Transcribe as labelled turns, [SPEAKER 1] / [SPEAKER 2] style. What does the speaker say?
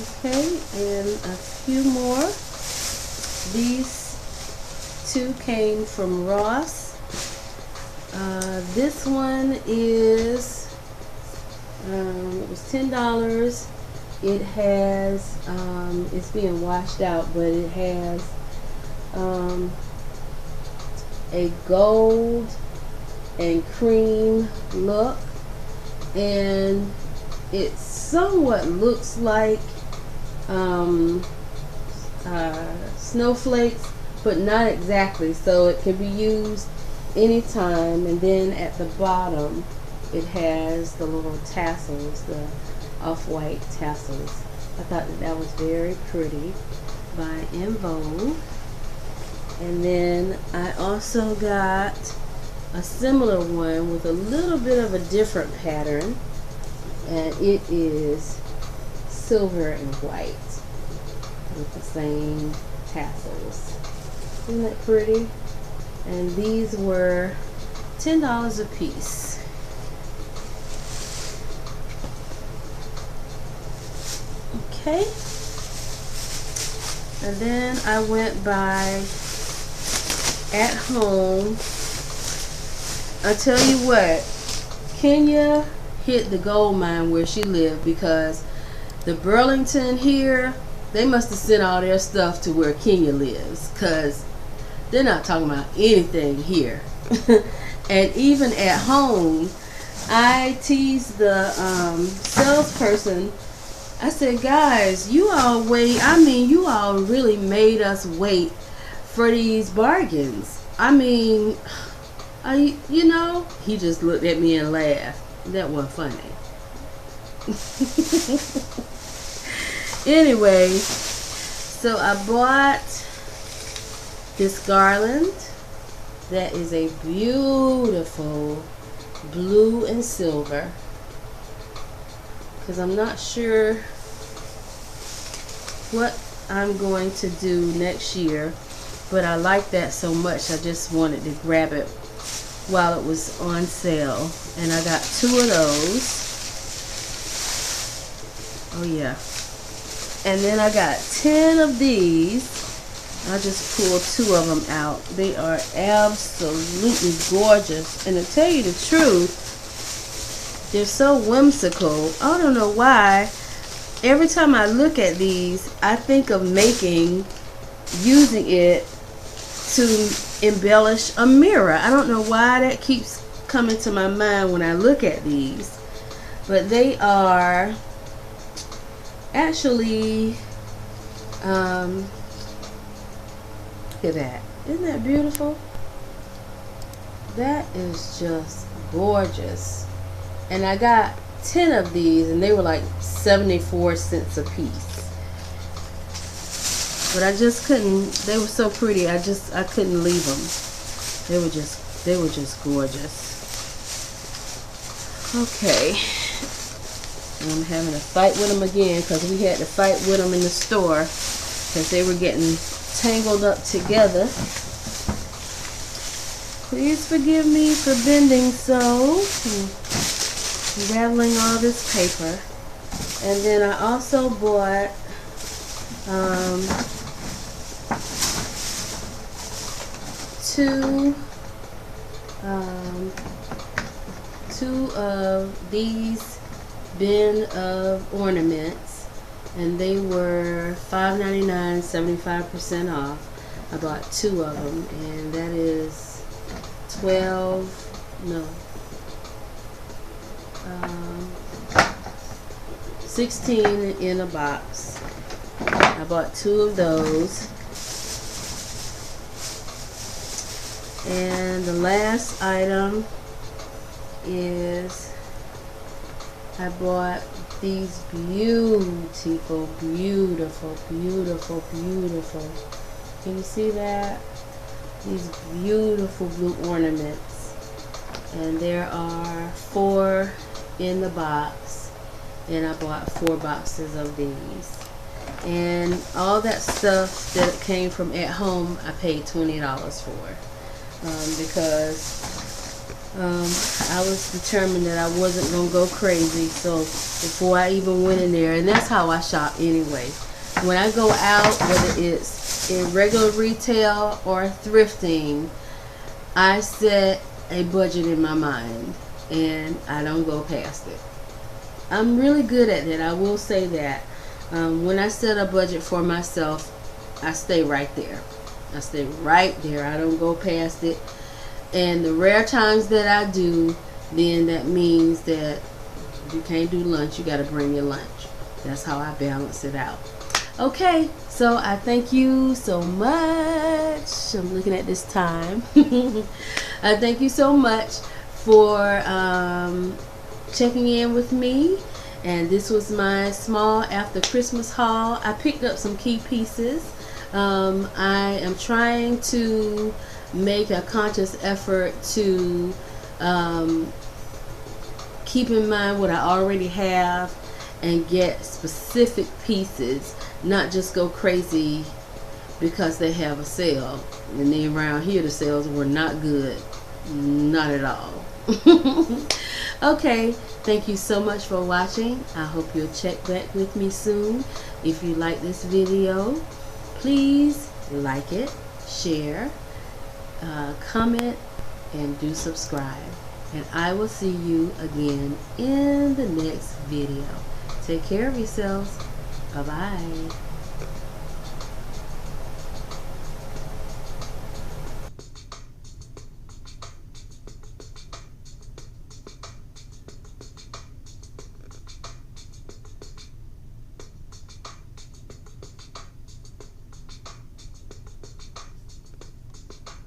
[SPEAKER 1] Okay, and a few more. These two came from Ross. This one is it was $10. It has it's being washed out, but it has a gold and cream look, and it somewhat looks like snowflakes, but not exactly, so it can be used anytime. And then at the bottom it has the little tassels, the off-white tassels. I thought that was very pretty by En Vogue. And then I also got a similar one with a little bit of a different pattern, and it is silver and white with the same tassels. Isn't that pretty? And these were $10 a piece. Okay. And then I went by At Home. I tell you what, Kenya hit the gold mine where she lived, because the Burlington here, they must have sent all their stuff to where Kenya lives, because they're not talking about anything here. And even At Home, I teased the salesperson. I said, guys, you all you all really made us wait for these bargains. I mean, you know, he just looked at me and laughed. That wasn't funny. Anyway, so I bought this garland that is a beautiful blue and silver, because I'm not sure what I'm going to do next year, but I like that so much I just wanted to grab it while it was on sale. And I got 2 of those. Oh yeah. And then I got 10 of these. I just pulled 2 of them out. They are absolutely gorgeous, and to tell you the truth, they're so whimsical. I don't know why. Every time I look at these, I think of using it to embellish a mirror. I don't know why that keeps coming to my mind when I look at these. But they are actually, look at that. Isn't that beautiful? That is just gorgeous. And I got 10 of these, and they were like 74 cents a piece. But I just couldn't, they were so pretty, I couldn't leave them. They were just gorgeous. Okay. And I'm having a fight with them again, because we had to fight with them in the store, because they were getting tangled up together. Please forgive me for bending so, rattling all this paper. And then I also bought two of these bin of ornaments, and they were $5.99, 75% off. I bought 2 of them, and that is 16 in a box. I bought 2 of those. And the last item is I bought these beautiful, beautiful, beautiful, beautiful. Can you see that? These beautiful blue ornaments. And there are 4 in the box. And I bought 4 boxes of these. And all that stuff that came from At Home, I paid $20 for. Because I was determined that I wasn't going to go crazy. So before I even went in there, and that's how I shop anyway. When I go out, whether it's in regular retail or thrifting, I set a budget in my mind and I don't go past it. I'm really good at that. I will say that. When I set a budget for myself, I stay right there. I stay right there. I don't go past it. And the rare times that I do, then that means that you can't do lunch. You got to bring your lunch. That's how I balance it out. Okay, so I thank you so much. I'm looking at this time. I thank you so much for checking in with me. And this was my small after Christmas haul. I picked up some key pieces. I am trying to make a conscious effort to keep in mind what I already have and get specific pieces, not just go crazy because they have a sale. And then around here the sales were not good, not at all. Okay, thank you so much for watching. I hope you'll check back with me soon. If you like this video, please like it, share, comment, and do subscribe. And I will see you again in the next video. Take care of yourselves. Bye-bye.